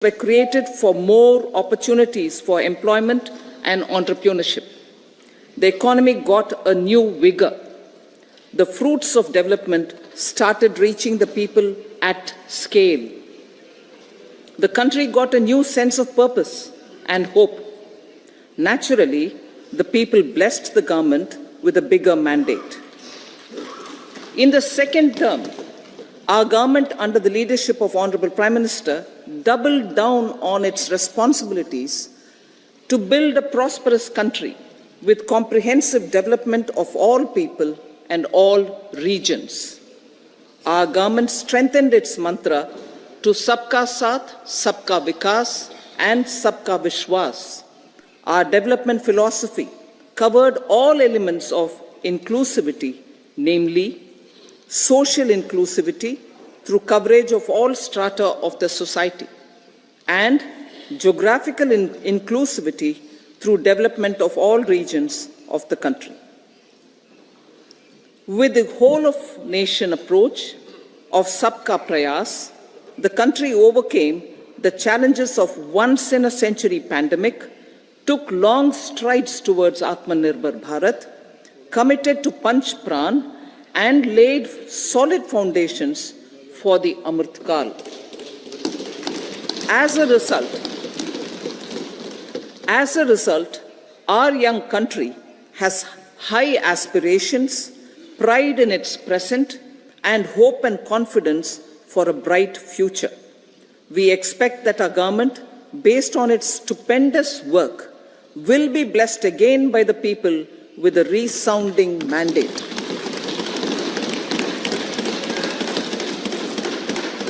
were created for more opportunities for employment and entrepreneurship. The economy got a new vigor. The fruits of development started reaching the people at scale. The country got a new sense of purpose and hope. Naturally, the people blessed the government with a bigger mandate. In the second term, our government, under the leadership of Honorable Prime Minister, doubled down on its responsibilities to build a prosperous country with comprehensive development of all people and all regions. Our government strengthened its mantra to Sabka Saath, Sabka Vikas and Sabka Vishwas. Our development philosophy covered all elements of inclusivity, namely social inclusivity through coverage of all strata of the society, and geographical inclusivity through development of all regions of the country. With the whole of nation approach of Sabka Prayas, the country overcame the challenges of once-in-a-century pandemic, took long strides towards Atmanirbhar Bharat, committed to Panch Pran, and laid solid foundations for the Amrit Kal. As a result, our young country has high aspirations, pride in its present, and hope and confidence for a bright future. We expect that our government, based on its stupendous work, will be blessed again by the people with a resounding mandate.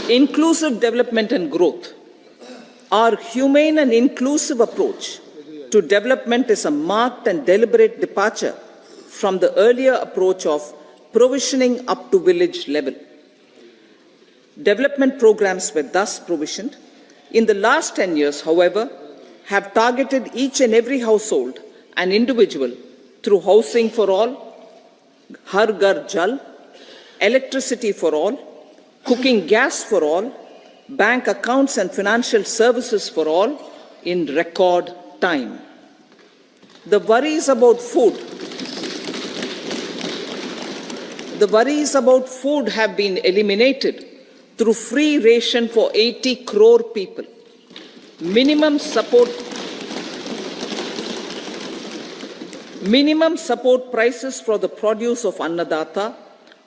Inclusive development and growth. Our humane and inclusive approach to development is a marked and deliberate departure from the earlier approach of provisioning up to village level. Development programs were thus provisioned. In the last 10 years, however, have targeted each and every household and individual through housing for all, Har Ghar Jal, electricity for all, cooking gas for all, bank accounts and financial services for all in record time. The worries about food have been eliminated through free ration for 80 crore people. Minimum support prices for the produce of Annadata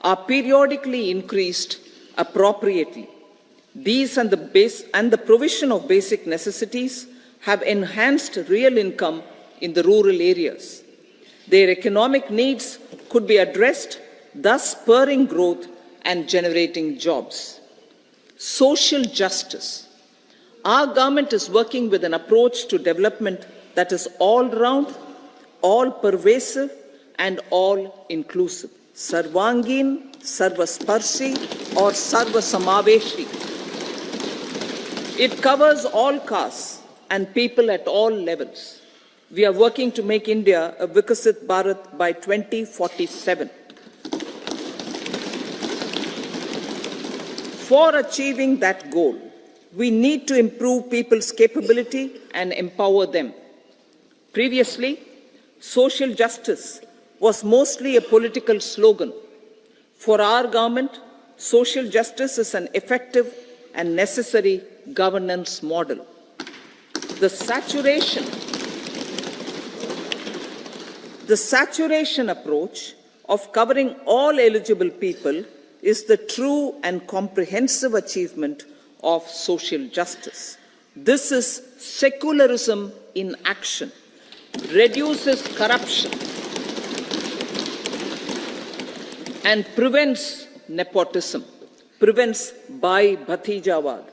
are periodically increased appropriately. These and the provision of basic necessities have enhanced real income in the rural areas. Their economic needs could be addressed, thus spurring growth and generating jobs. Social justice. Our government is working with an approach to development that is all-round, all-pervasive, and all-inclusive. Sarvangin, Sarvasparshi, or Sarvasamaveshi. It covers all castes and people at all levels. We are working to make India a Vikasit Bharat by 2047. For achieving that goal, we need to improve people's capability and empower them. Previously, social justice was mostly a political slogan. For our government, social justice is an effective and necessary governance model. The saturation approach of covering all eligible people is the true and comprehensive achievement of social justice. This is secularism in action, reduces corruption, and prevents nepotism, prevents Bhai Bhatijawad.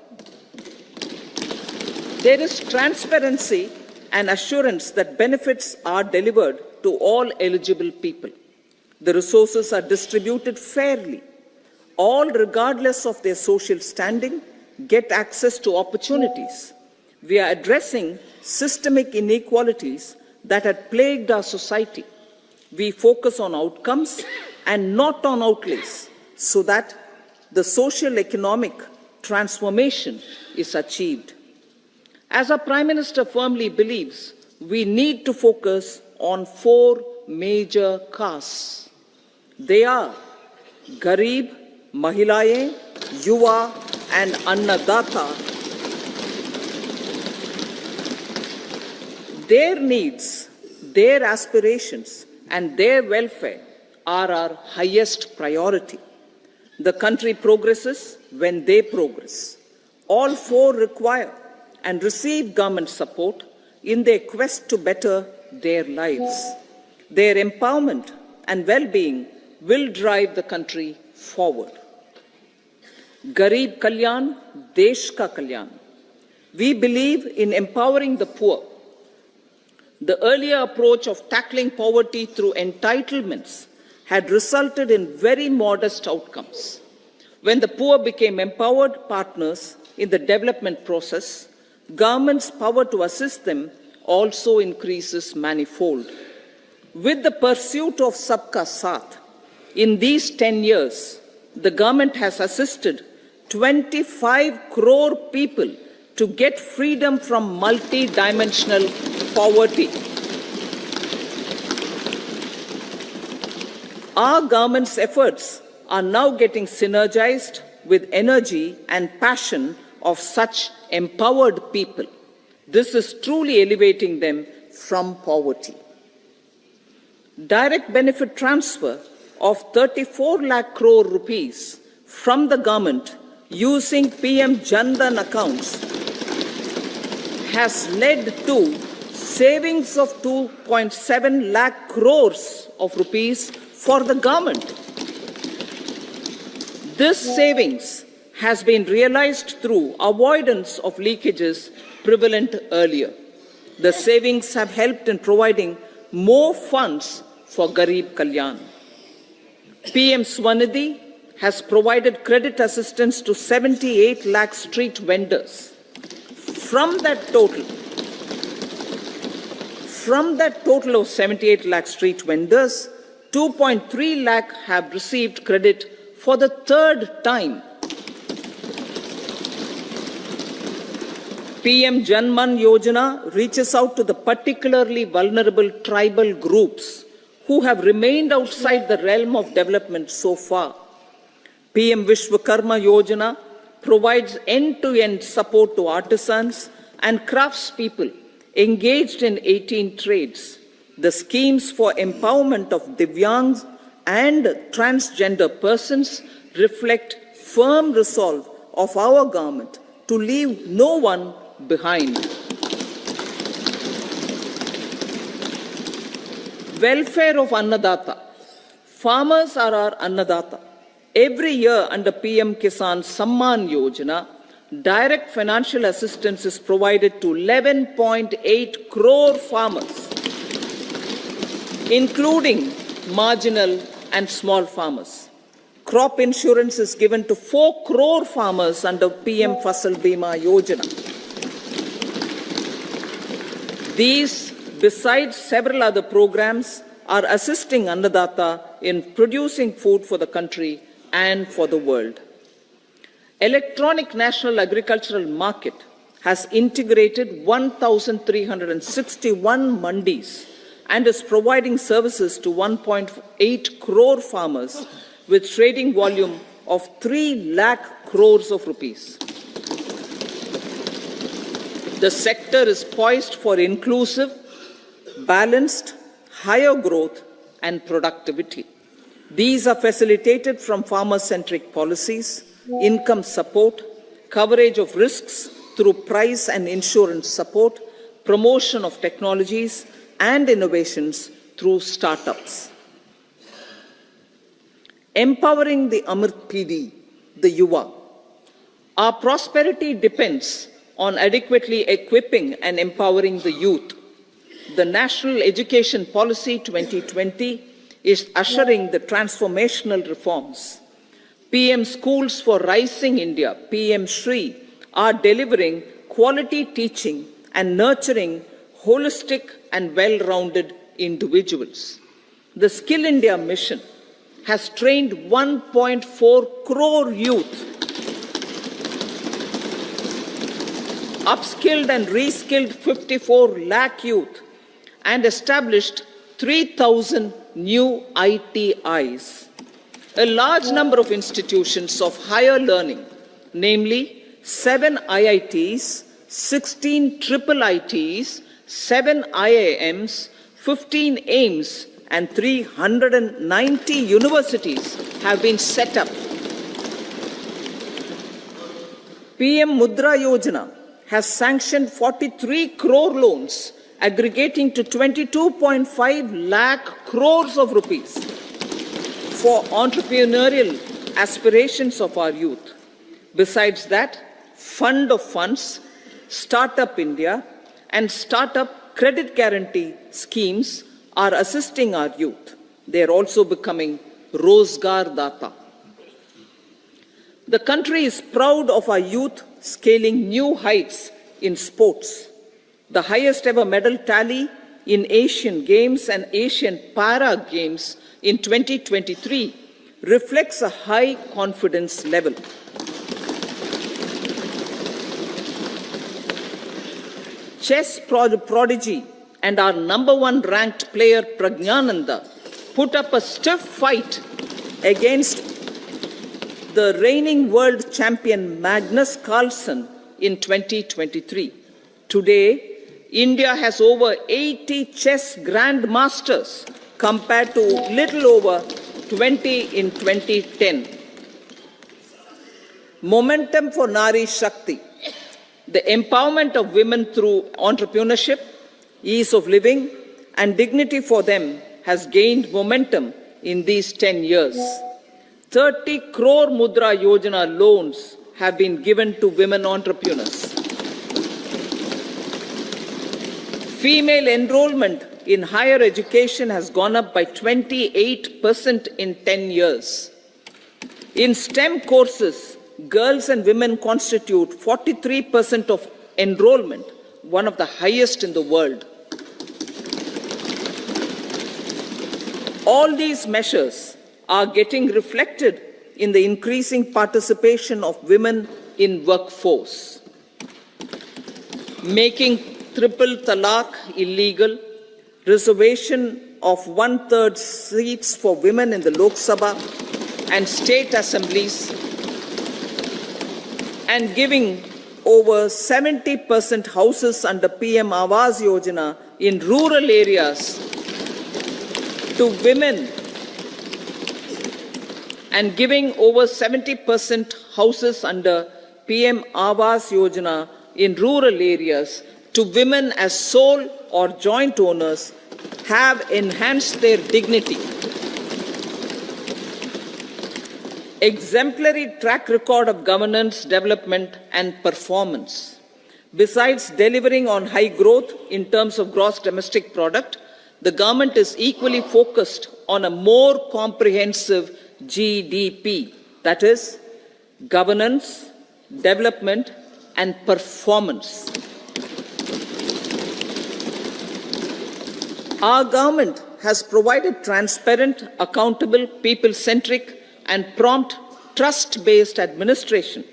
There is transparency and assurance that benefits are delivered to all eligible people. The resources are distributed fairly. All, regardless of their social standing, get access to opportunities. We are addressing systemic inequalities that had plagued our society. We focus on outcomes and not on outlays, so that the social economic transformation is achieved. As our Prime Minister firmly believes, we need to focus on 4 major castes. They are Garib, Mahilaye, Yuva and Annadata. Their needs, their aspirations and their welfare are our highest priority. The country progresses when they progress. All 4 require and receive government support in their quest to better their lives. Their empowerment and well-being will drive the country forward. Garib Kalyan, Desh Ka Kalyan. We believe in empowering the poor. The earlier approach of tackling poverty through entitlements had resulted in very modest outcomes. When the poor became empowered partners in the development process, government's power to assist them also increases manifold. With the pursuit of Sabka Saath, in these 10 years, the government has assisted 25 crore people to get freedom from multi-dimensional poverty. Our government's efforts are now getting synergized with energy and passion of such empowered people. This is truly elevating them from poverty. Direct benefit transfer of 34 lakh crore rupees from the government using PM Jan Dhan accounts has led to savings of 2.7 lakh crores of rupees for the government. This savings has been realized through avoidance of leakages prevalent earlier. The savings have helped in providing more funds for Garib Kalyan. PM Swanidhi has provided credit assistance to 78 lakh street vendors. From that total of 78 lakh street vendors, 2.3 lakh have received credit for the 3rd time. PM Janman Yojana reaches out to the particularly vulnerable tribal groups who have remained outside the realm of development so far. PM Vishwakarma Yojana provides end-to-end support to artisans and craftspeople engaged in 18 trades. The schemes for empowerment of Divyangs and transgender persons reflect firm resolve of our government to leave no one behind. Welfare of Annadata. Farmers are our Annadata. Every year under PM Kisan Samman Yojana, direct financial assistance is provided to 11.8 crore farmers, including marginal and small farmers. Crop insurance is given to 4 crore farmers under PM Fasal Bima Yojana. These, besides several other programs, are assisting Annadata in producing food for the country and for the world. Electronic National Agricultural Market has integrated 1,361 mandis and is providing services to 1.8 crore farmers with trading volume of 3 lakh crores of rupees. The sector is poised for inclusive, balanced, higher growth and productivity. These are facilitated from farmer-centric policies, income support, coverage of risks through price and insurance support, promotion of technologies and innovations through startups. Empowering the Amrit PD, the Yuva. Our prosperity depends on adequately equipping and empowering the youth. The National Education Policy 2020 is ushering the transformational reforms. PM Schools for Rising India, PM Shri, are delivering quality teaching and nurturing holistic and well-rounded individuals. The Skill India mission has trained 1.4 crore youth. upskilled and reskilled 54 lakh youth, and established 3,000 new ITIs. A large number of institutions of higher learning, namely 7 IITs, 16 triple ITs, 7 IIMs, 15 AIMS, and 390 universities have been set up. PM Mudra Yojana has sanctioned 43 crore loans aggregating to 22.5 lakh crores of rupees for entrepreneurial aspirations of our youth. Besides that, Fund of Funds, Startup India, and Startup Credit Guarantee schemes are assisting our youth. They are also becoming Rozgar Data. The country is proud of our youth scaling new heights in sports. The highest ever medal tally in Asian Games and Asian Para Games in 2023 reflects a high confidence level. Chess prodigy and our #1 ranked player Pragnananda put up a stiff fight against the reigning world champion Magnus Carlsen in 2023. Today, India has over 80 chess grandmasters compared to little over 20 in 2010. Momentum for Nari Shakti, the empowerment of women through entrepreneurship, ease of living, and dignity for them has gained momentum in these 10 years. 30 crore Mudra Yojana loans have been given to women entrepreneurs. Female enrollment in higher education has gone up by 28% in 10 years. In STEM courses, girls and women constitute 43% of enrollment, one of the highest in the world. All these measures are getting reflected in the increasing participation of women in workforce. Making triple talaq illegal, reservation of 1/3 seats for women in the Lok Sabha and state assemblies, and giving over 70% houses under PM Awas Yojana in rural areas to women, and giving over 70% houses under PM Awas Yojana in rural areas to women as sole or joint owners have enhanced their dignity. Exemplary track record of governance, development, and performance. Besides delivering on high growth in terms of gross domestic product, the government is equally focused on a more comprehensive GDP, that is, governance, development, and performance. Our government has provided transparent, accountable, people-centric, and prompt, trust-based administration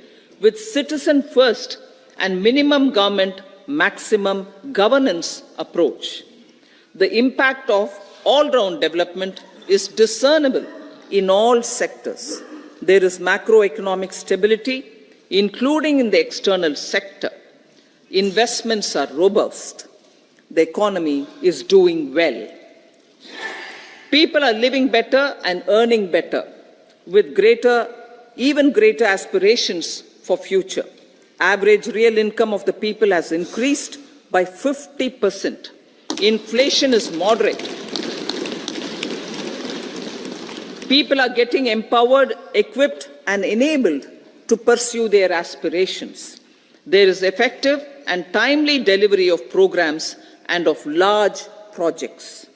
with citizen-first and minimum government, maximum governance approach. The impact of all-round development is discernible in all sectors. There is macroeconomic stability, including in the external sector. Investments are robust. The economy is doing well. People are living better and earning better, with even greater aspirations for future. Average real income of the people has increased by 50%. Inflation is moderate. People are getting empowered, equipped, and enabled to pursue their aspirations. There is effective and timely delivery of programs and of large projects.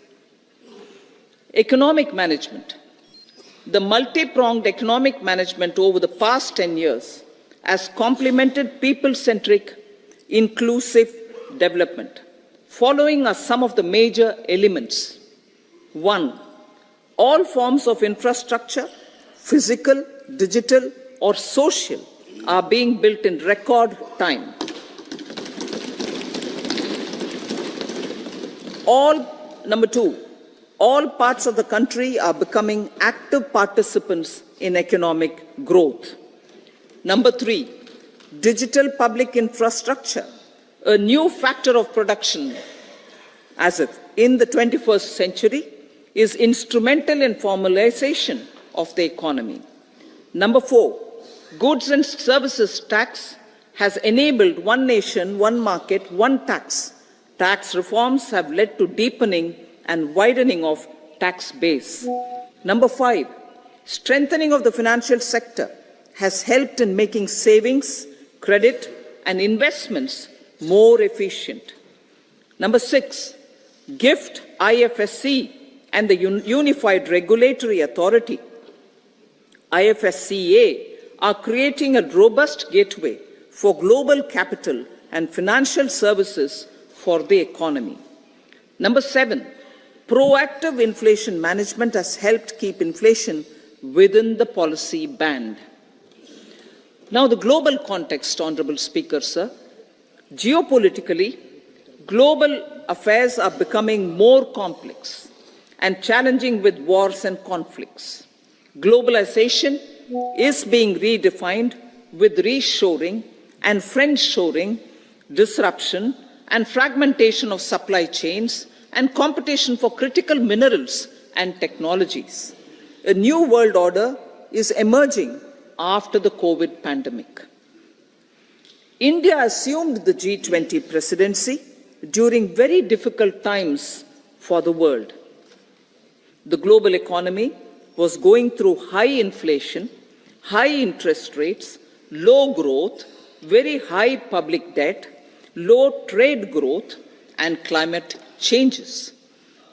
Economic management. The multi-pronged economic management over the past 10 years has complemented people-centric, inclusive development. Following are some of the major elements. 1. All forms of infrastructure, physical, digital, or social, are being built in record time. Number two, all parts of the country are becoming active participants in economic growth. Number three, digital public infrastructure, a new factor of production in the 21st century, is instrumental in formalization of the economy. Number four, goods and services tax has enabled one nation, one market, one tax. Tax reforms have led to deepening and widening of tax base. Number five, strengthening of the financial sector has helped in making savings, credit, and investments more efficient. Number six, GIFT, IFSC, and the Unified Regulatory Authority, IFSCA, are creating a robust gateway for global capital and financial services for the economy. Number seven, proactive inflation management has helped keep inflation within the policy band. Now, the global context, Honorable Speaker, sir. Geopolitically, global affairs are becoming more complex and challenging with wars and conflicts. Globalization is being redefined with reshoring and friendshoring, disruption and fragmentation of supply chains, and competition for critical minerals and technologies. A new world order is emerging after the COVID pandemic. India assumed the G20 presidency during very difficult times for the world. The global economy was going through high inflation, high interest rates, low growth, very high public debt, low trade growth, and climate changes.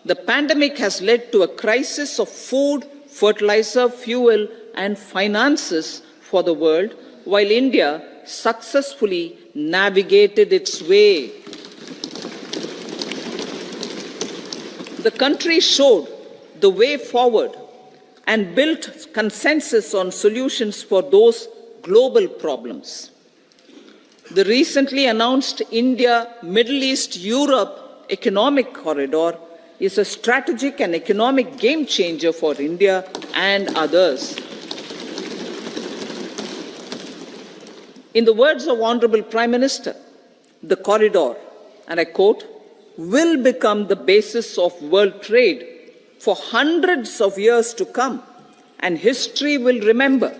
The pandemic has led to a crisis of food, fertilizer, fuel, and finances for the world, while India successfully navigated its way. The country showed the way forward and built consensus on solutions for those global problems. The recently announced India-Middle East-Europe economic corridor is a strategic and economic game changer for India and others. In the words of Honorable Prime Minister, the corridor, and I quote, will become the basis of world trade for hundreds of years to come, and history will remember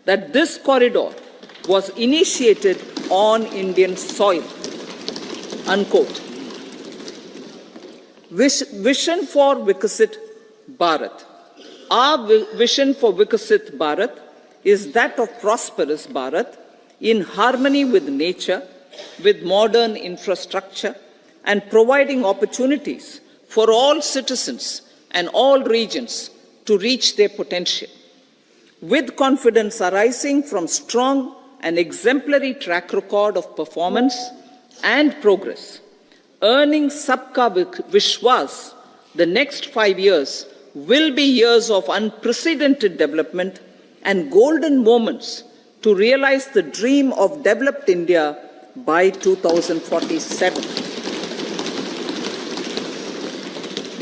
that this corridor was initiated on Indian soil, unquote. Vision for Vikasit Bharat. Our vision for Vikasit Bharat is that of prosperous Bharat in harmony with nature, with modern infrastructure, and providing opportunities for all citizens and all regions to reach their potential. With confidence arising from strong and exemplary track record of performance and progress, earning Sabka Vishwas, the next 5 years will be years of unprecedented development and golden moments to realize the dream of developed India by 2047.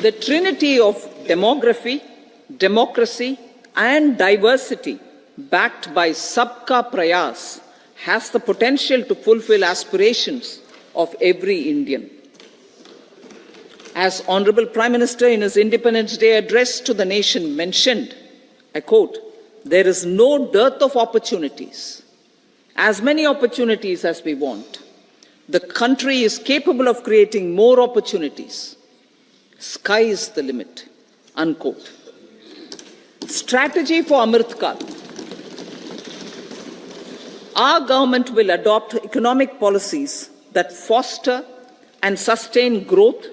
The trinity of demography, democracy, and diversity, backed by Sabka Prayas, has the potential to fulfill aspirations of every Indian. As Honorable Prime Minister in his Independence Day address to the nation mentioned, I quote, there is no dearth of opportunities, as many opportunities as we want. The country is capable of creating more opportunities. Sky is the limit, unquote. Strategy for Amrit Kal. Our government will adopt economic policies that foster and sustain growth,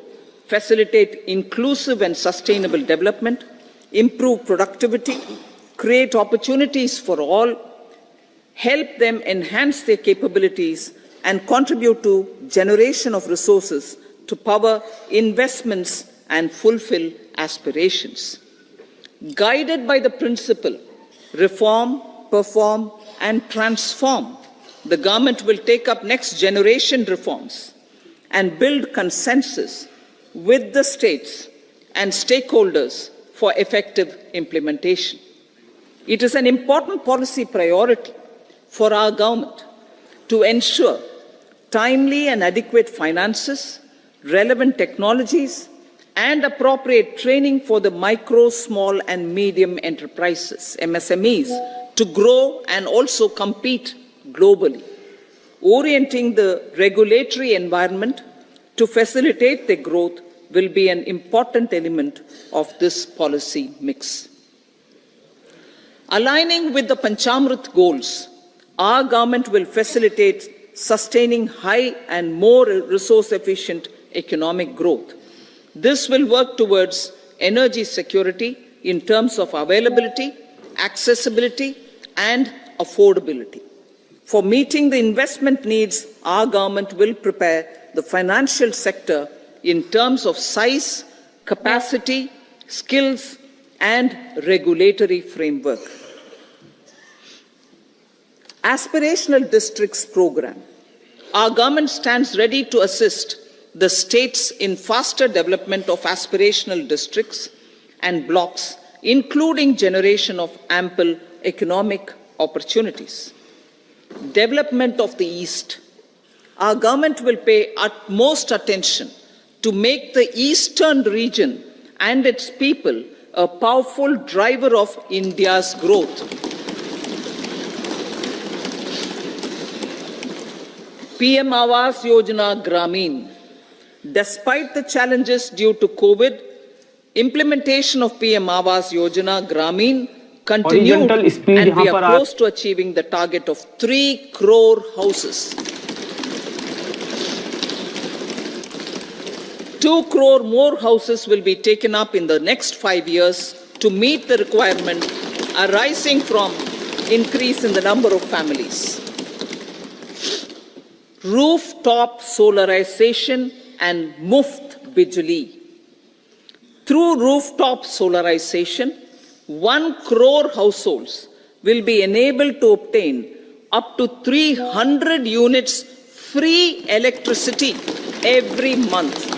facilitate inclusive and sustainable development, improve productivity, create opportunities for all, help them enhance their capabilities, and contribute to generation of resources to power investments and fulfill aspirations. Guided by the principle, reform, perform, and transform, the government will take up next generation reforms and build consensus with the states and stakeholders for effective implementation. It is an important policy priority for our government to ensure timely and adequate finances, relevant technologies, and appropriate training for the micro, small, and medium enterprises, MSMEs, to grow and also compete globally. Orienting the regulatory environment to facilitate their growth will be an important element of this policy mix. Aligning with the Panchamrit goals, our government will facilitate sustaining high and more resource-efficient economic growth. This will work towards energy security in terms of availability, accessibility, and affordability. For meeting the investment needs, our government will prepare the financial sector in terms of size, capacity, skills, and regulatory framework. Aspirational Districts Program. Our government stands ready to assist the states in faster development of aspirational districts and blocks, including generation of ample economic opportunities. Development of the East. Our government will pay utmost attention to make the eastern region and its people a powerful driver of India's growth. PM Awas Yojana Gramin. Despite the challenges due to COVID, implementation of PM Awas Yojana Gramin continued, and we are close to achieving the target of 3 crore houses. 2 crore more houses will be taken up in the next 5 years to meet the requirement arising from increase in the number of families. Rooftop solarization and Muft Bijli. Through rooftop solarization, 1 crore households will be enabled to obtain up to 300 units free electricity every month.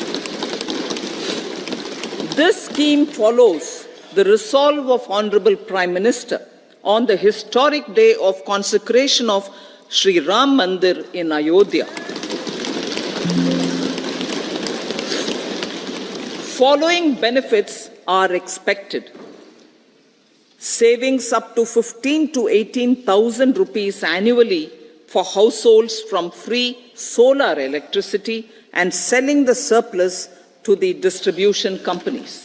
This scheme follows the resolve of Honorable Prime Minister on the historic day of consecration of Sri Ram Mandir in Ayodhya. Following benefits are expected. Savings up to 15 to 18,000 rupees annually for households from free solar electricity and selling the surplus to the distribution companies.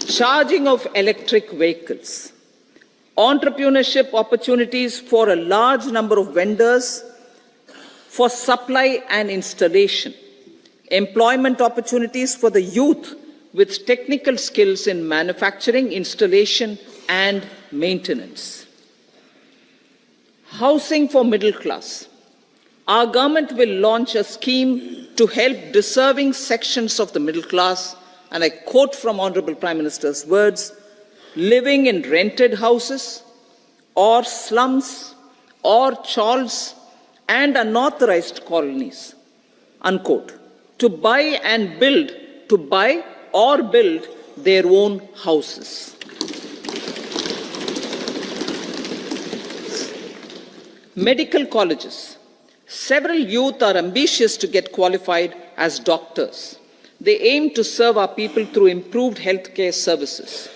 Charging of electric vehicles. Entrepreneurship opportunities for a large number of vendors for supply and installation. Employment opportunities for the youth with technical skills in manufacturing, installation, and maintenance. Housing for middle class. Our government will launch a scheme to help deserving sections of the middle class, and I quote from Honorable Prime Minister's words, living in rented houses or slums or chawls and unauthorized colonies, unquote, to buy or build their own houses. Medical colleges. Several youth are ambitious to get qualified as doctors. They aim to serve our people through improved healthcare services.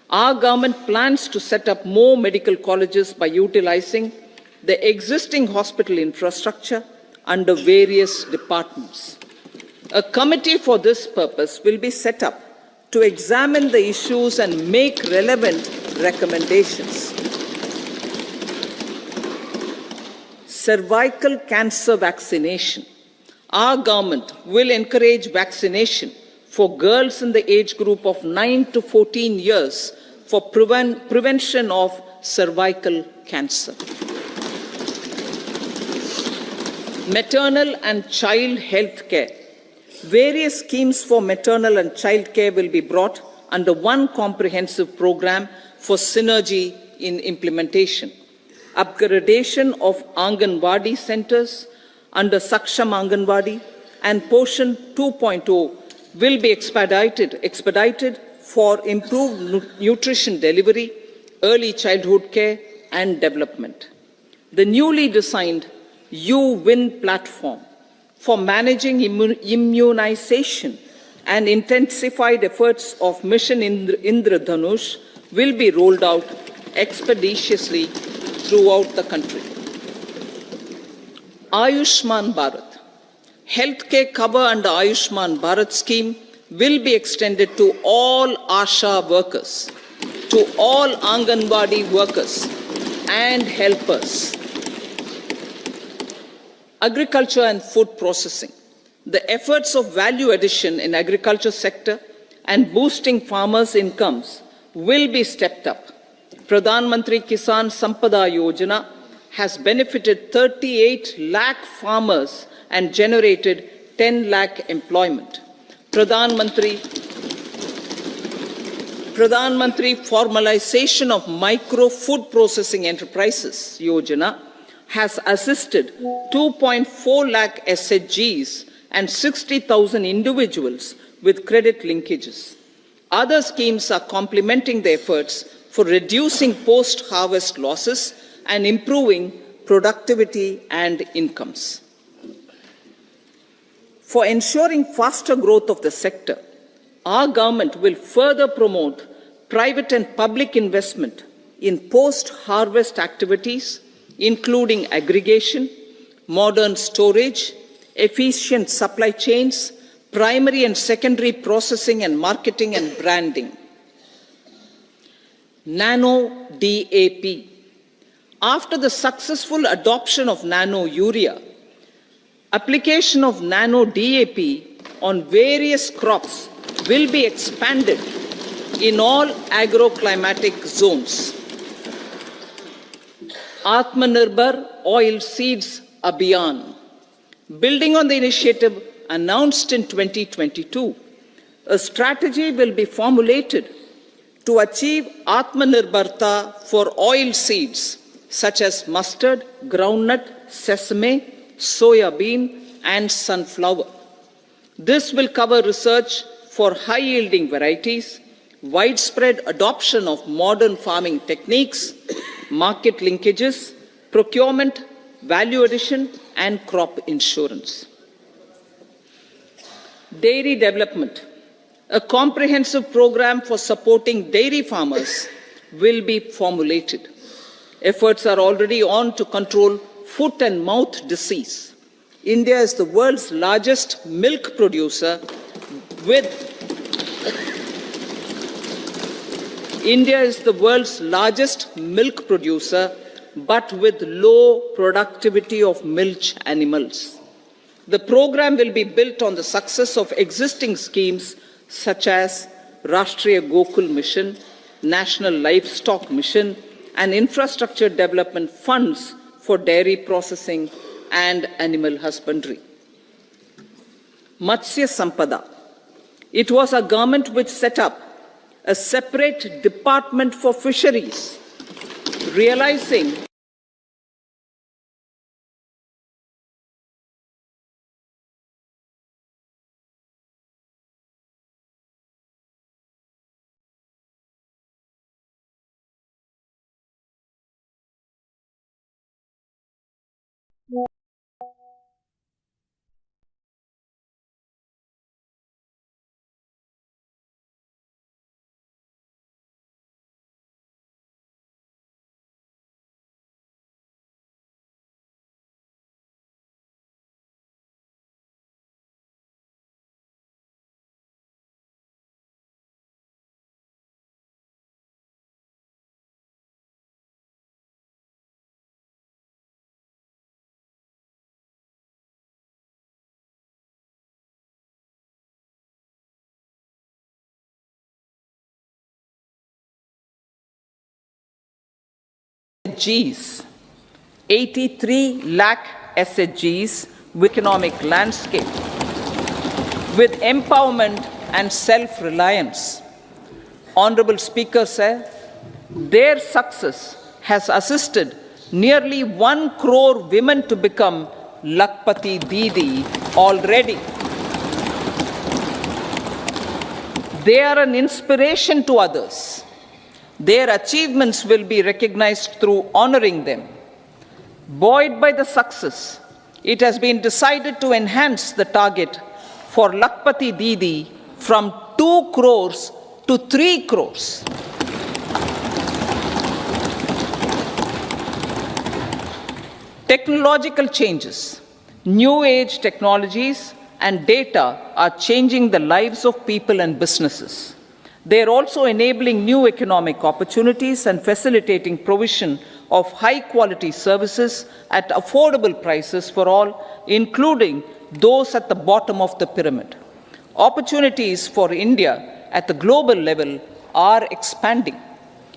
Our government plans to set up more medical colleges by utilizing the existing hospital infrastructure under various departments. A committee for this purpose will be set up to examine the issues and make relevant recommendations. Cervical cancer vaccination. Our government will encourage vaccination for girls in the age group of 9 to 14 years for prevention of cervical cancer. Maternal and child health care. Various schemes for maternal and child care will be brought under one comprehensive program for synergy in implementation. Upgradation of Anganwadi centers under Saksham Anganwadi and Poshan 2.0 will be expedited for improved nutrition delivery, early childhood care and development. The newly designed U-Win platform for managing immunization and intensified efforts of Mission Indradhanush will be rolled out expeditiously throughout the country. Ayushman Bharat. Healthcare cover under Ayushman Bharat scheme will be extended to all ASHA workers, to all Anganwadi workers and helpers. Agriculture and food processing. The efforts of value addition in agriculture sector and boosting farmers' incomes will be stepped up. Pradhan Mantri Kisan Sampada Yojana has benefited 38 lakh farmers and generated 10 lakh employment. Pradhan Mantri Formalization of Micro Food Processing Enterprises Yojana has assisted 2.4 lakh SHGs and 60,000 individuals with credit linkages. Other schemes are complementing the efforts for reducing post-harvest losses and improving productivity and incomes. For ensuring faster growth of the sector, our government will further promote private and public investment in post-harvest activities, including aggregation, modern storage, efficient supply chains, primary and secondary processing and marketing and branding. Nano DAP. After the successful adoption of nano urea, application of nano DAP on various crops will be expanded in all agroclimatic zones. Atmanirbhar Oil Seeds Abhiyan. Building on the initiative announced in 2022, a strategy will be formulated to achieve Atmanirbharta for oil seeds such as mustard, groundnut, sesame, soya bean and sunflower. This will cover research for high-yielding varieties, widespread adoption of modern farming techniques, market linkages, procurement, value addition, and crop insurance. Dairy development. A comprehensive program for supporting dairy farmers will be formulated. Efforts are already on to control foot and mouth disease. India is the world's largest milk producer but with low productivity of milch animals. The program will be built on the success of existing schemes such as Rashtriya Gokul Mission, National Livestock Mission, and infrastructure development funds for dairy processing and animal husbandry. Matsya Sampada. It was a government which set up a separate department for fisheries, realizing SHGs, 83 lakh SHGs with economic landscape, with empowerment and self-reliance. Honorable Speaker said, their success has assisted nearly 1 crore women to become Lakpati Didi already. They are an inspiration to others. Their achievements will be recognized through honoring them. Buoyed by the success, it has been decided to enhance the target for Lakpati Didi from 2 crores to 3 crores. Technological changes, new age technologies and data are changing the lives of people and businesses. They are also enabling new economic opportunities and facilitating provision of high-quality services at affordable prices for all, including those at the bottom of the pyramid. Opportunities for India at the global level are expanding.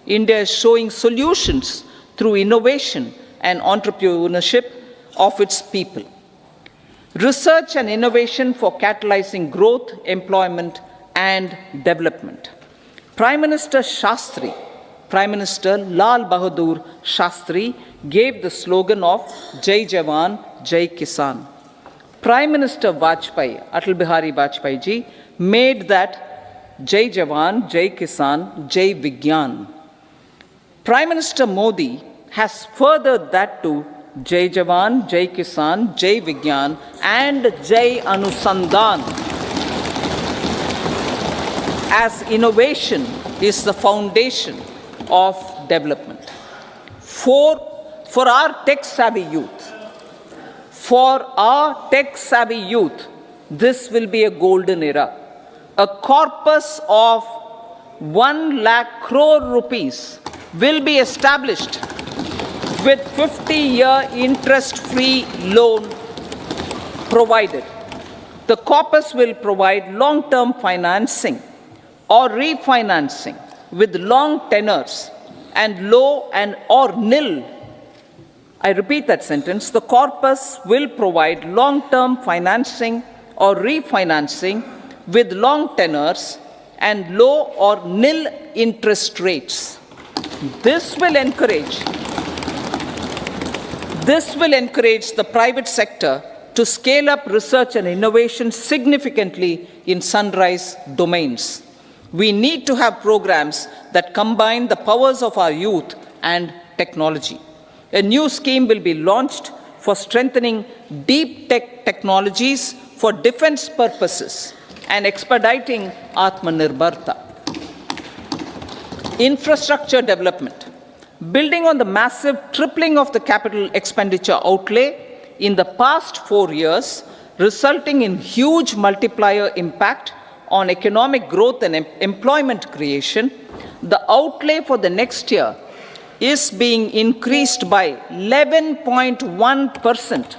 India is showing solutions through innovation and entrepreneurship of its people. Research and innovation for catalyzing growth, employment, and development. Prime Minister Shastri, Prime Minister Lal Bahadur Shastri gave the slogan of Jai Jawan, Jai Kisan. Prime Minister Vajpayee, Atal Bihari Vajpayee ji, made that Jai Jawan, Jai Kisan, Jai Vigyan. Prime Minister Modi has furthered that to Jai Jawan, Jai Kisan, Jai Vigyan and Jai Anusandhan, as innovation is the foundation of development. For our tech-savvy youth, this will be a golden era. A corpus of 1 lakh crore rupees will be established with 50-year interest-free loan provided. The corpus will provide long-term financing or refinancing with long tenors and low and or nil. I repeat that sentence. The corpus will provide long-term financing or refinancing with long tenors and low or nil interest rates. This will encourage the private sector to scale up research and innovation significantly in sunrise domains. We need to have programs that combine the powers of our youth and technology. A new scheme will be launched for strengthening deep tech technologies for defense purposes and expediting Atmanirbharta. Infrastructure development. Building on the massive tripling of the capital expenditure outlay in the past 4 years, resulting in huge multiplier impact on economic growth and employment creation, the outlay for the next year is being increased by 11.1%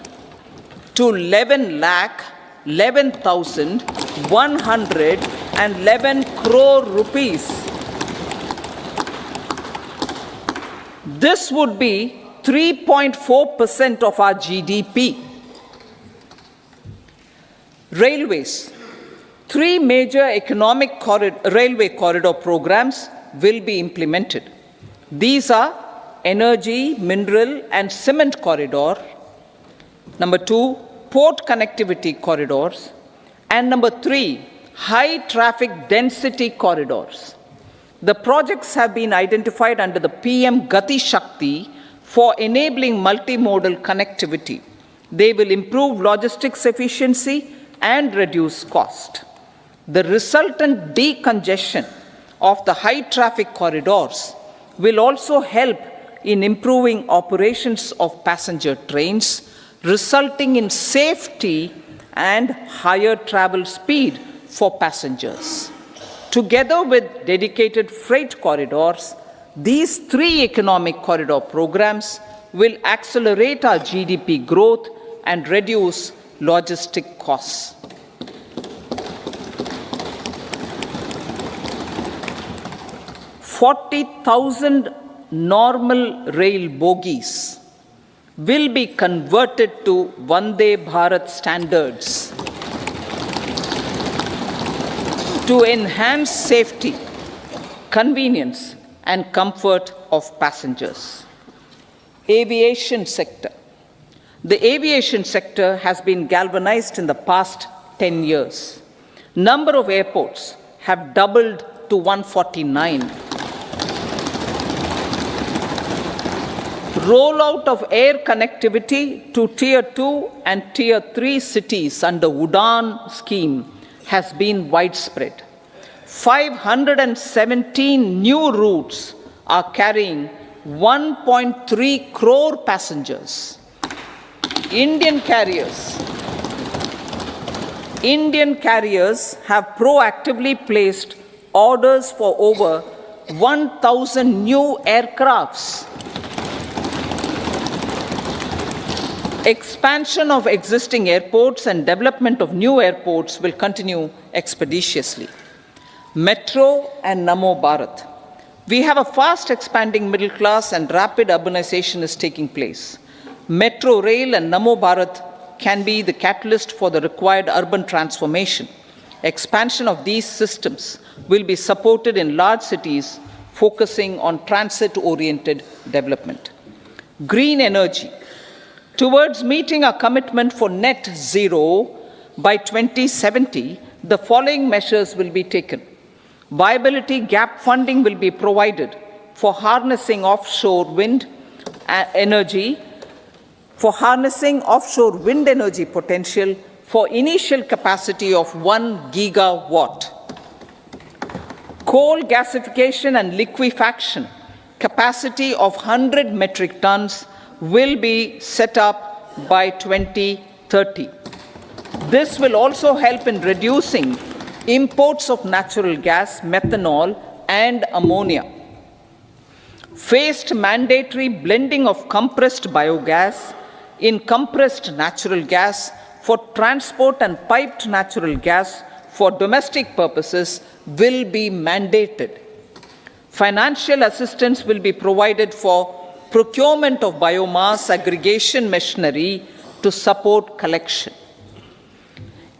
to 11,111 crore rupees. This would be 3.4% of our GDP. Railways. 3 major railway corridor programs will be implemented. These are energy, mineral and cement corridor. Number 2, port connectivity corridors. And number 3, high traffic density corridors. The projects have been identified under the PM Gati Shakti for enabling multimodal connectivity. They will improve logistics efficiency and reduce cost. The resultant decongestion of the high traffic corridors will also help in improving operations of passenger trains, resulting in safety and higher travel speed for passengers. Together with dedicated freight corridors, these 3 economic corridor programs will accelerate our GDP growth and reduce logistic costs. 40,000 normal rail bogies will be converted to Vande Bharat standards to enhance safety, convenience, and comfort of passengers. Aviation sector. The aviation sector has been galvanized in the past 10 years. Number of airports have doubled to 149. Rollout of air connectivity to Tier 2 and Tier 3 cities under UDAN scheme has been widespread. 517 new routes are carrying 1.3 crore passengers. Indian carriers have proactively placed orders for over 1,000 new aircrafts. Expansion of existing airports and development of new airports will continue expeditiously. Metro and Namo Bharat. We have a fast expanding middle class and rapid urbanization is taking place. Metro rail and Namo Bharat can be the catalyst for the required urban transformation. Expansion of these systems will be supported in large cities, focusing on transit-oriented development. Green energy. Towards meeting our commitment for net zero by 2070, the following measures will be taken. Viability gap funding will be provided for harnessing offshore wind energy potential for initial capacity of 1 gigawatt. Coal gasification and liquefaction capacity of 100 metric tons will be set up by 2030. This will also help in reducing imports of natural gas, methanol, and ammonia. Phased mandatory blending of compressed biogas in compressed natural gas for transport and piped natural gas for domestic purposes will be mandated. Financial assistance will be provided for procurement of biomass aggregation machinery to support collection.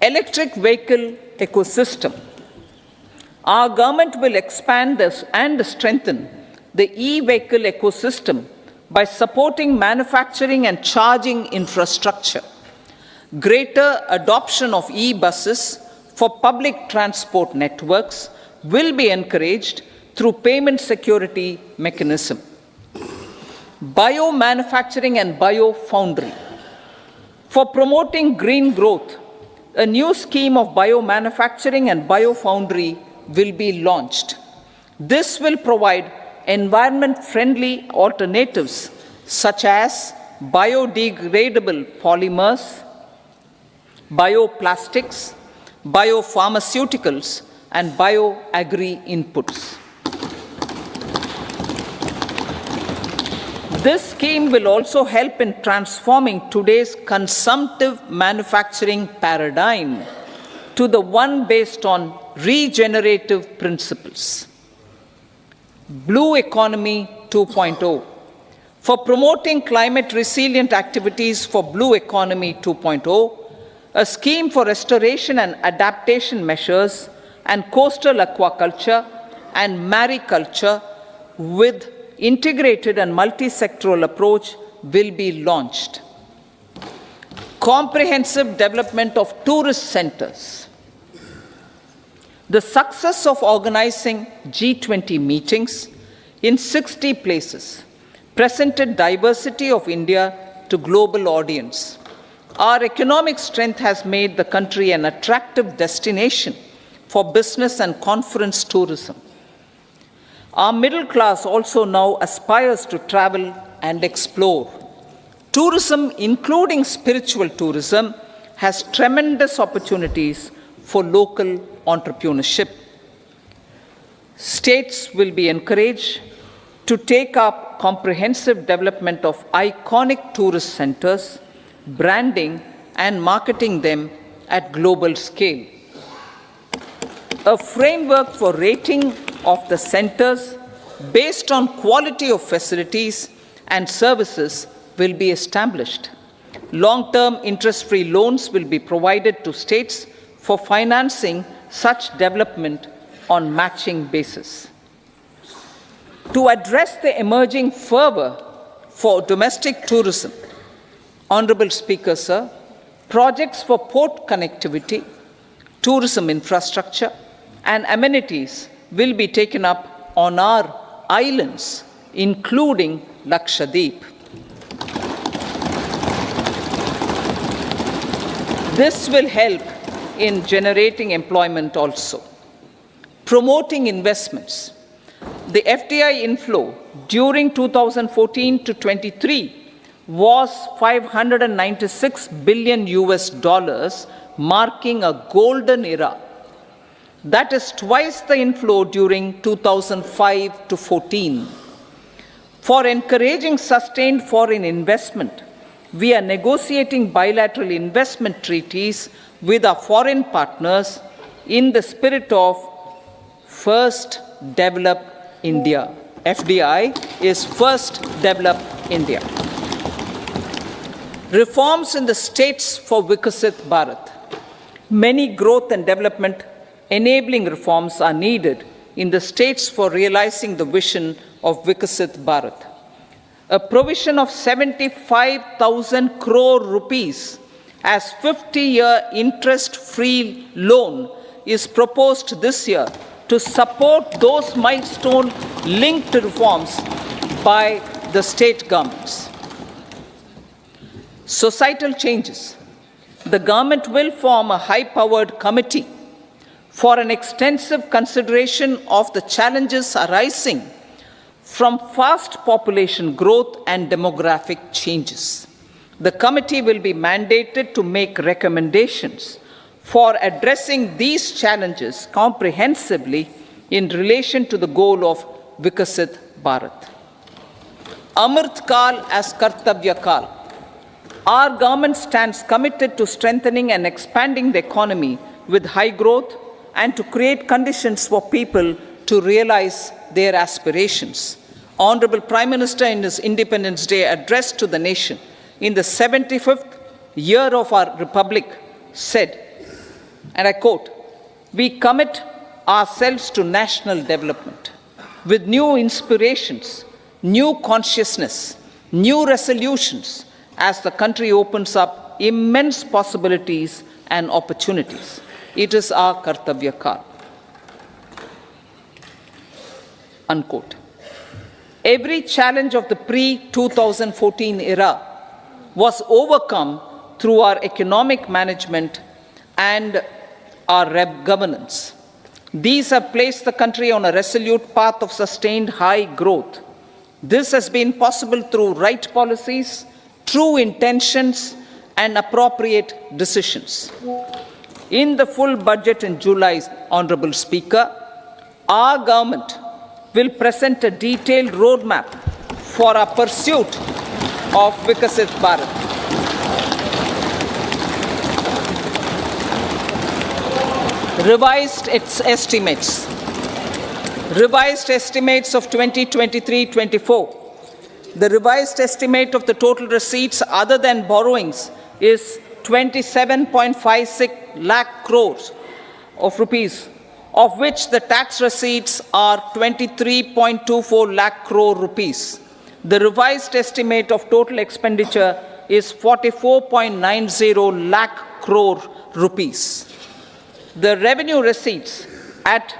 Electric vehicle ecosystem. Our government will expand this and strengthen the e-vehicle ecosystem by supporting manufacturing and charging infrastructure. Greater adoption of e-buses for public transport networks will be encouraged through payment security mechanism. Biomanufacturing and biofoundry. For promoting green growth, a new scheme of biomanufacturing and biofoundry will be launched. This will provide environment-friendly alternatives such as biodegradable polymers, bioplastics, biopharmaceuticals, and bioagri inputs. This scheme will also help in transforming today's consumptive manufacturing paradigm to the one based on regenerative principles. Blue Economy 2.0. For promoting climate resilient activities for Blue Economy 2.0, a scheme for restoration and adaptation measures and coastal aquaculture and mariculture with integrated and multi-sectoral approach will be launched. Comprehensive development of tourist centers. The success of organizing G20 meetings in 60 places presented diversity of India to global audience. Our economic strength has made the country an attractive destination for business and conference tourism. Our middle class also now aspires to travel and explore. Tourism, including spiritual tourism, has tremendous opportunities for local entrepreneurship. States will be encouraged to take up comprehensive development of iconic tourist centers, branding and marketing them at global scale. A framework for rating of the centers based on quality of facilities and services will be established. Long-term interest-free loans will be provided to states for financing such development on matching basis. To address the emerging fervor for domestic tourism, Honorable Speaker, sir, projects for port connectivity, tourism infrastructure, and amenities will be taken up on our islands, including Lakshadweep. This will help in generating employment also. Promoting investments. The FDI inflow during 2014 to 23 was $596 billion US, marking a golden era. That is twice the inflow during 2005 to 14. For encouraging sustained foreign investment, we are negotiating bilateral investment treaties with our foreign partners in the spirit of First Develop India. FDI is First Develop India. Reforms in the states for Vikasit Bharat. Many growth and development enabling reforms are needed in the states for realizing the vision of Vikasit Bharat. A provision of 75,000 crore rupees as 50-year interest-free loan is proposed this year to support those milestone-linked reforms by the state governments. Societal changes. The government will form a high-powered committee for an extensive consideration of the challenges arising from fast population growth and demographic changes. The committee will be mandated to make recommendations for addressing these challenges comprehensively in relation to the goal of Vikasit Bharat. Amrit Kal as Kartavya Kal. Our government stands committed to strengthening and expanding the economy with high growth and to create conditions for people to realize their aspirations. Honorable Prime Minister in his Independence Day address to the nation in the 75th year of our Republic said, and I quote, "We commit ourselves to national development with new inspirations, new consciousness, new resolutions as the country opens up immense possibilities and opportunities. It is our Kartavya Kal." Unquote. Every challenge of the pre-2014 era was overcome through our economic management and our governance. These have placed the country on a resolute path of sustained high growth. This has been possible through right policies, true intentions, and appropriate decisions. In the full budget in July, Honorable Speaker, our government will present a detailed roadmap for our pursuit of Vikasit Bharat. Revised estimates. Revised estimates of 2023-24. The revised estimate of the total receipts other than borrowings is 27.56 lakh crores of rupees, of which the tax receipts are 23.24 lakh crore rupees. The revised estimate of total expenditure is 44.90 lakh crore rupees. The revenue receipts at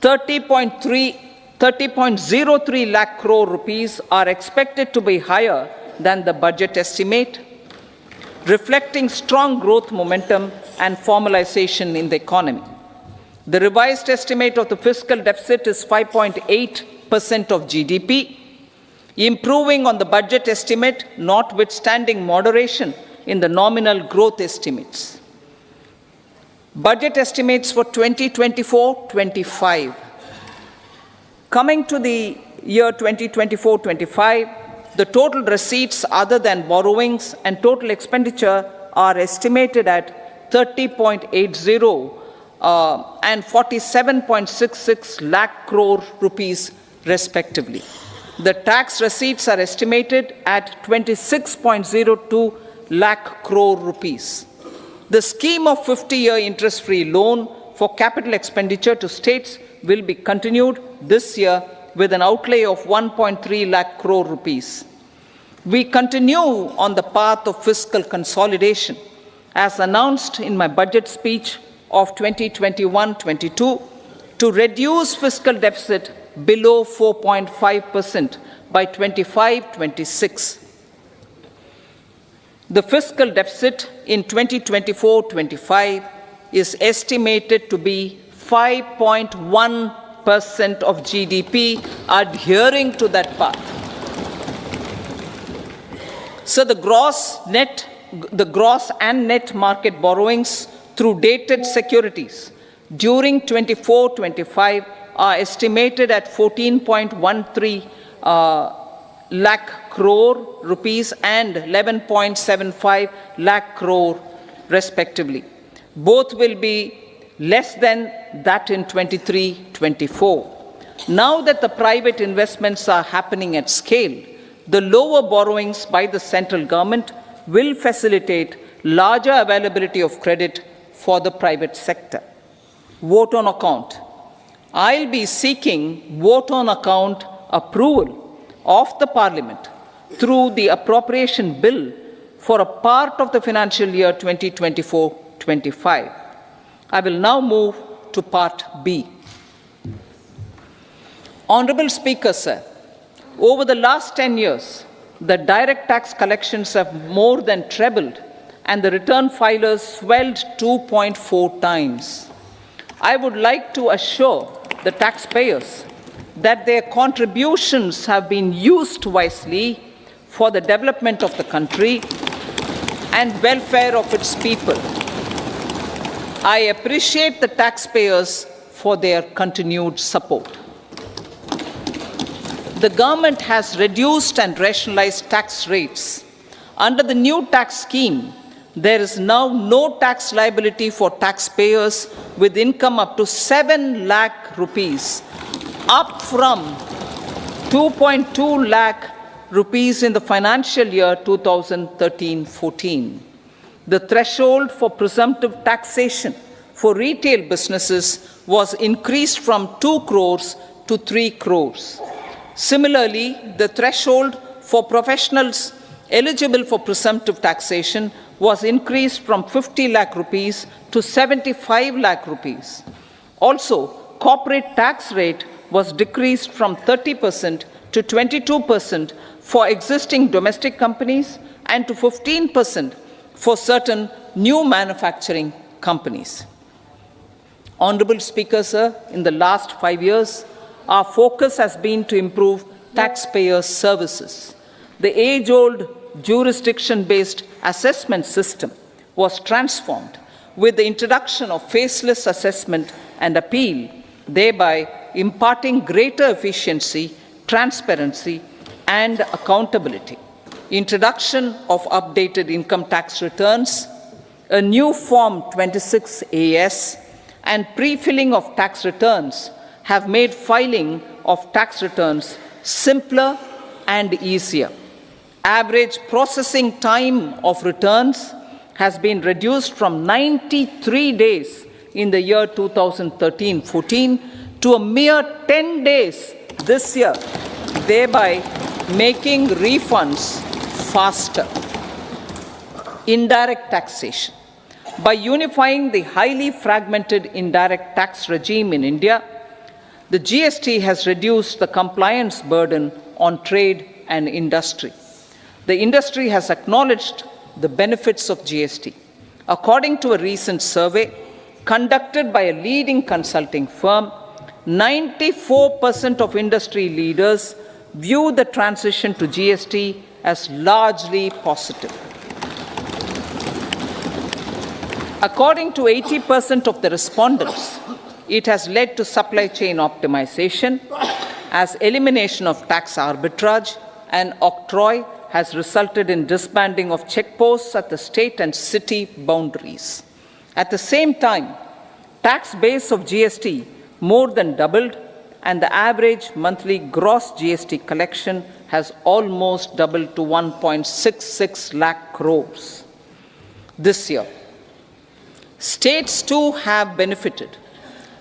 30.03 lakh crore rupees are expected to be higher than the budget estimate, reflecting strong growth momentum and formalization in the economy. The revised estimate of the fiscal deficit is 5.8% of GDP, improving on the budget estimate, notwithstanding moderation in the nominal growth estimates. Budget estimates for 2024-25. Coming to the year 2024-25, the total receipts other than borrowings and total expenditure are estimated at 30.80 and 47.66 lakh crore rupees respectively. The tax receipts are estimated at 26.02 lakh crore rupees. The scheme of 50-year interest-free loan for capital expenditure to states will be continued this year with an outlay of 1.3 lakh crore rupees. We continue on the path of fiscal consolidation. As announced in my budget speech of 2021-22 to reduce fiscal deficit below 4.5% by 25-26. The fiscal deficit in 2024-25 is estimated to be 5.1% of GDP, adhering to that path. So the gross and net market borrowings through dated securities during 24-25 are estimated at 14.13 lakh crore rupees and 11.75 lakh crore respectively. Both will be less than that in 23-24. Now that the private investments are happening at scale, the lower borrowings by the central government will facilitate larger availability of credit for the private sector. Vote on account. I'll be seeking vote on account approval of the Parliament through the appropriation bill for a part of the financial year 2024-25. I will now move to Part B. Honourable Speaker, sir, over the last 10 years, the direct tax collections have more than trebled and the return filers swelled 2.4 times. I would like to assure the taxpayers that their contributions have been used wisely for the development of the country and welfare of its people. I appreciate the taxpayers for their continued support. The government has reduced and rationalized tax rates. Under the new tax scheme, there is now no tax liability for taxpayers with income up to 7 lakh rupees, up from 2.2 lakh rupees in the financial year 2013-14. The threshold for presumptive taxation for retail businesses was increased from 2 crores to 3 crores. Similarly, the threshold for professionals eligible for presumptive taxation was increased from 50 lakh rupees to 75 lakh rupees. Also, corporate tax rate was decreased from 30% to 22% for existing domestic companies and to 15% for certain new manufacturing companies. Honourable Speaker, sir, in the last 5 years, our focus has been to improve taxpayer services. The age-old jurisdiction-based assessment system was transformed with the introduction of faceless assessment and appeal, thereby imparting greater efficiency, transparency, and accountability. Introduction of updated income tax returns, a new Form 26AS, and pre-filling of tax returns have made filing of tax returns simpler and easier. Average processing time of returns has been reduced from 93 days in the year 2013-14 to a mere 10 days this year, thereby making refunds faster. Indirect taxation. By unifying the highly fragmented indirect tax regime in India, the GST has reduced the compliance burden on trade and industry. The industry has acknowledged the benefits of GST. According to a recent survey conducted by a leading consulting firm, 94% of industry leaders view the transition to GST as largely positive. According to 80% of the respondents, it has led to supply chain optimization, as elimination of tax arbitrage and octroi has resulted in disbanding of checkposts at the state and city boundaries. At the same time, tax base of GST more than doubled, and the average monthly gross GST collection has almost doubled to 1.66 lakh crores this year. States too have benefited.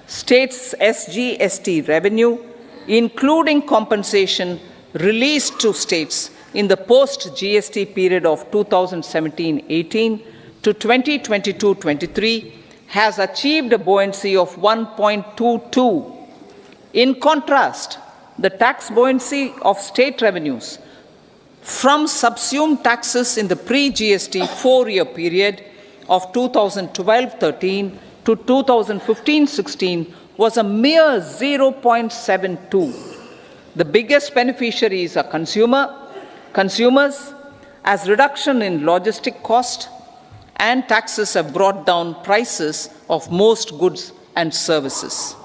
States' SGST revenue, including compensation released to states in the post-GST period of 2017-18 to 2022-23, has achieved a buoyancy of 1.22. In contrast, the tax buoyancy of state revenues from subsumed taxes in the pre-GST 4-year period of 2012-13 to 2015-16 was a mere 0.72. The biggest beneficiaries are consumers, as reduction in logistic cost and taxes have brought down prices of most goods and services.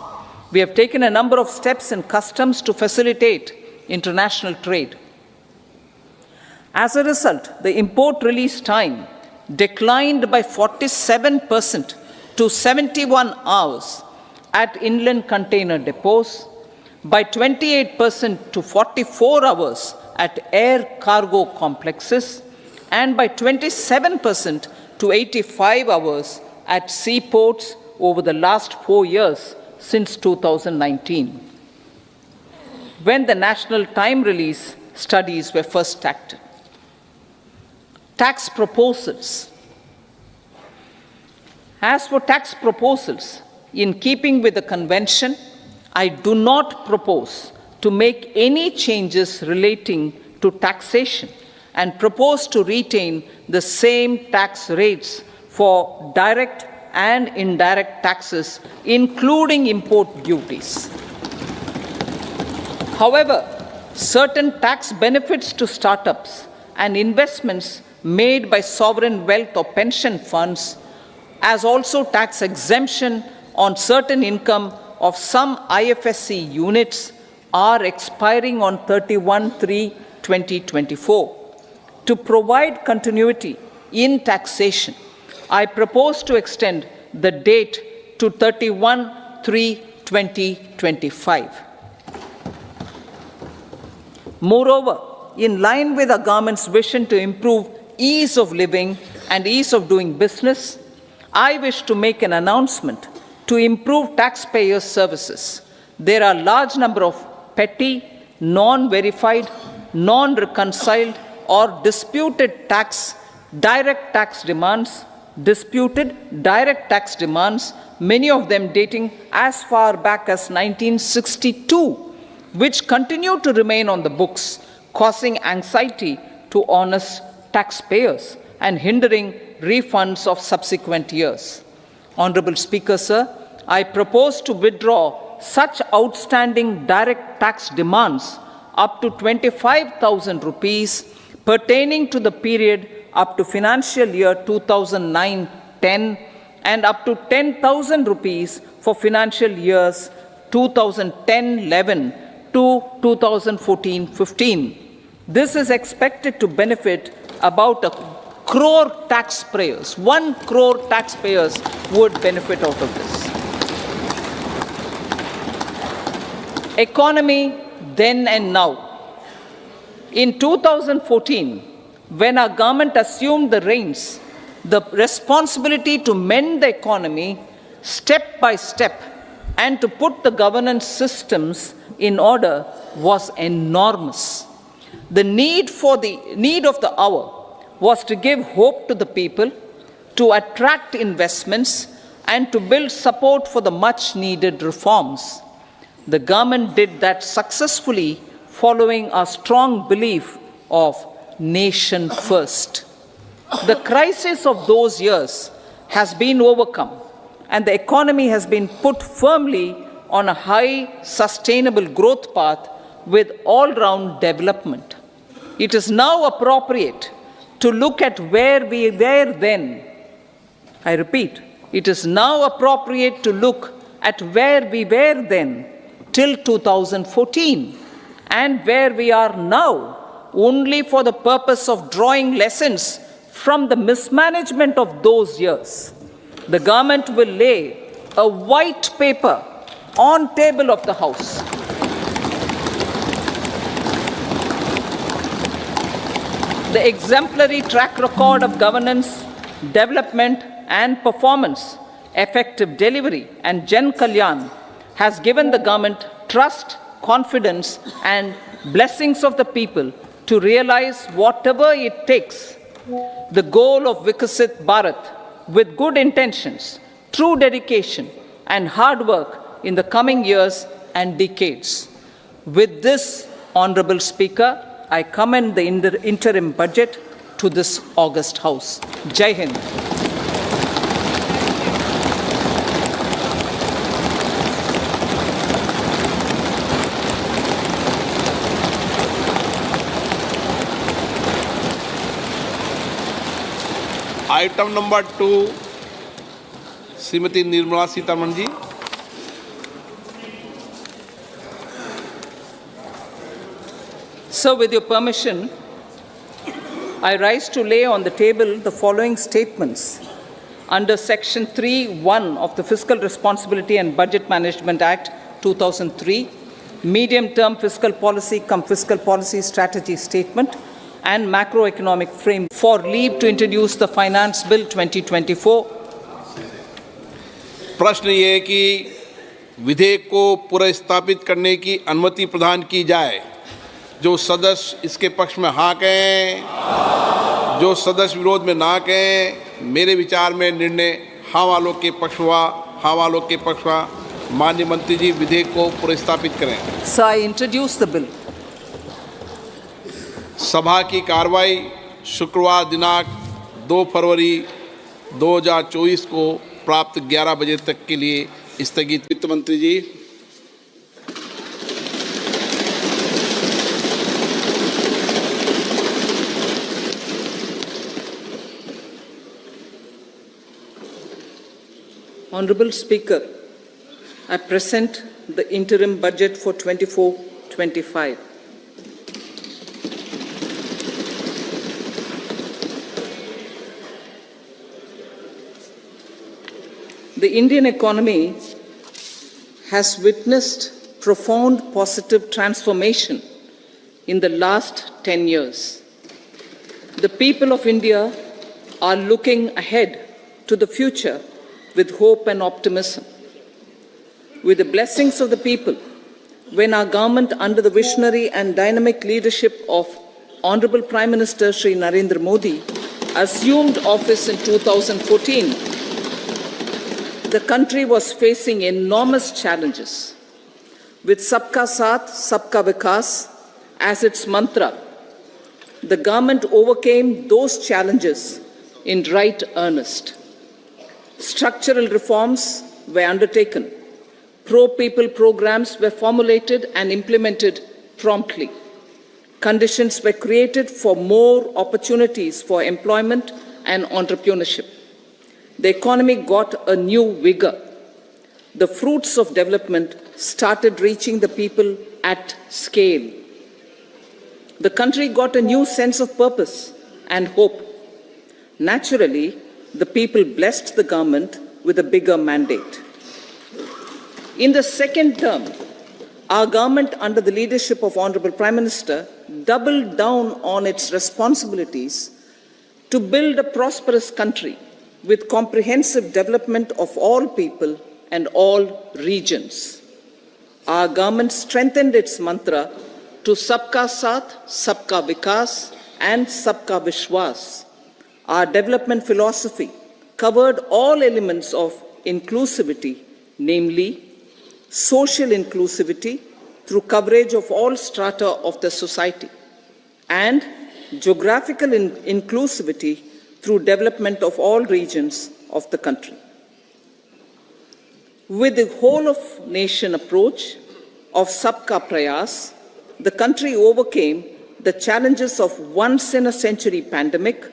We have taken a number of steps in customs to facilitate international trade. As a result, the import release time declined by 47% to 71 hours at inland container depots, by 28% to 44 hours at air cargo complexes, and by 27% to 85 hours at seaports over the last 4 years since 2019, when the national time release studies were first started. Tax proposals. As for tax proposals, in keeping with the convention, I do not propose to make any changes relating to taxation and propose to retain the same tax rates for direct and indirect taxes, including import duties. However, certain tax benefits to startups and investments made by sovereign wealth or pension funds, as also tax exemption on certain income of some IFSC units, are expiring on 31/3/2024. To provide continuity in taxation, I propose to extend the date to 31/3/2025. Moreover, in line with our government's vision to improve ease of living and ease of doing business, I wish to make an announcement to improve taxpayers' services. There are a large number of petty, non-verified, non-reconciled, or disputed direct tax demands, many of them dating as far back as 1962, which continue to remain on the books, causing anxiety to honest taxpayers and hindering refunds of subsequent years. Honorable Speaker, sir, I propose to withdraw such outstanding direct tax demands up to 25,000 rupees pertaining to the period up to financial year 2009-10 and up to 10,000 rupees for financial years 2010-11 to 2014-15. This is expected to benefit about 1 crore taxpayers. 1 crore taxpayers would benefit out of this. Economy then and now. In 2014, when our government assumed the reins, the responsibility to mend the economy step by step and to put the governance systems in order was enormous. The need of the hour was to give hope to the people, to attract investments, and to build support for the much-needed reforms. The government did that successfully, following our strong belief of nation first. The crisis of those years has been overcome, and the economy has been put firmly on a high, sustainable growth path with all-round development. It is now appropriate to look at where we were then. I repeat, it is now appropriate to look at where we were then till 2014 and where we are now, only for the purpose of drawing lessons from the mismanagement of those years. The government will lay a white paper on table of the House. The exemplary track record of governance, development and performance, effective delivery and Jan Kalyan has given the government trust, confidence and blessings of the people to realize whatever it takes, the goal of Vikasit Bharat with good intentions, true dedication and hard work in the coming years and decades. With this, Honorable Speaker, I commend the interim budget to this august House. Jai Hind. Item number 2, Shrimati Nirmala Sitharaman ji. So, with your permission, I rise to lay on the table the following statements under Section 3(1) of the Fiscal Responsibility and Budget Management Act 2003, Medium-Term Fiscal Policy cum Fiscal Policy Strategy Statement and Macroeconomic Frame for leave to introduce the Finance Bill 2024. प्रश्न ये है कि विधेयक को पुनर्स्थापित करने की अनुमति प्रदान की जाए। जो सदस्य इसके पक्ष में हाँ कहें, जो सदस्य विरोध में ना कहें। मेरे विचार में निर्णय हाँ वालों के पक्ष हुआ। हाँ वालों के पक्ष हुआ। माननीय मंत्री जी, विधेयक को पुनर्स्थापित करें। So I introduce the bill. सभा की कार्रवाई शुक्रवार दिनांक 2 फरवरी 2024 को प्राप्त 11 बजे तक के लिए स्थगित। वित्त मंत्री जी। Honorable Speaker, I present the interim budget for 24-25. The Indian economy has witnessed profound positive transformation in the last 10 years. The people of India are looking ahead to the future with hope and optimism. With the blessings of the people, when our government, under the visionary and dynamic leadership of Honorable Prime Minister Shri Narendra Modi, assumed office in 2014, the country was facing enormous challenges. With Sabka Saath, Sabka Vikas as its mantra, the government overcame those challenges in right earnest. Structural reforms were undertaken. Pro-people programs were formulated and implemented promptly. Conditions were created for more opportunities for employment and entrepreneurship. The economy got a new vigor. The fruits of development started reaching the people at scale. The country got a new sense of purpose and hope. Naturally, the people blessed the government with a bigger mandate. In the second term, our government, under the leadership of Honorable Prime Minister, doubled down on its responsibilities to build a prosperous country with comprehensive development of all people and all regions. Our government strengthened its mantra to Sabka Saath, Sabka Vikas and Sabka Vishwas. Our development philosophy covered all elements of inclusivity, namely social inclusivity through coverage of all strata of the society, and geographical inclusivity through development of all regions of the country. With the whole of nation approach of Sabka Prayas, the country overcame the challenges of once-in-a-century pandemic,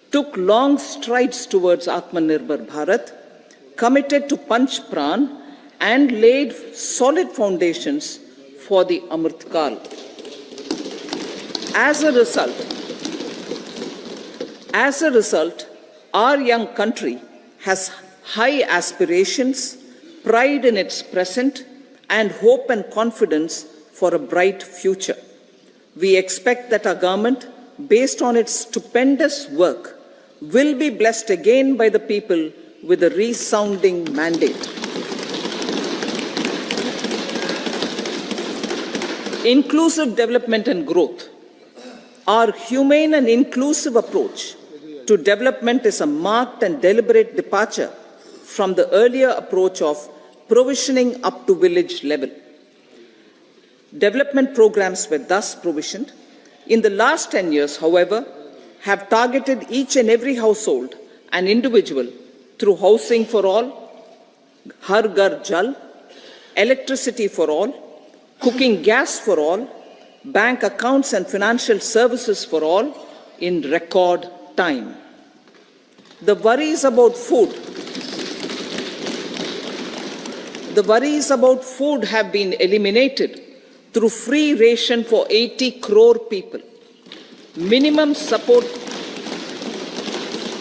took long strides towards Atmanirbhar Bharat, committed to Panch Pran, and laid solid foundations for the Amrit Kal. As a result, our young country has high aspirations, pride in its present, and hope and confidence for a bright future. We expect that our government, based on its stupendous work, will be blessed again by the people with a resounding mandate. Inclusive development and growth. Our humane and inclusive approach to development is a marked and deliberate departure from the earlier approach of provisioning up to village level. Development programs were thus provisioned. In the last 10 years, however, have targeted each and every household and individual through housing for all, Har Ghar Jal, electricity for all, cooking gas for all, bank accounts and financial services for all in record time. The worries about food have been eliminated through free ration for 80 crore people. Minimum support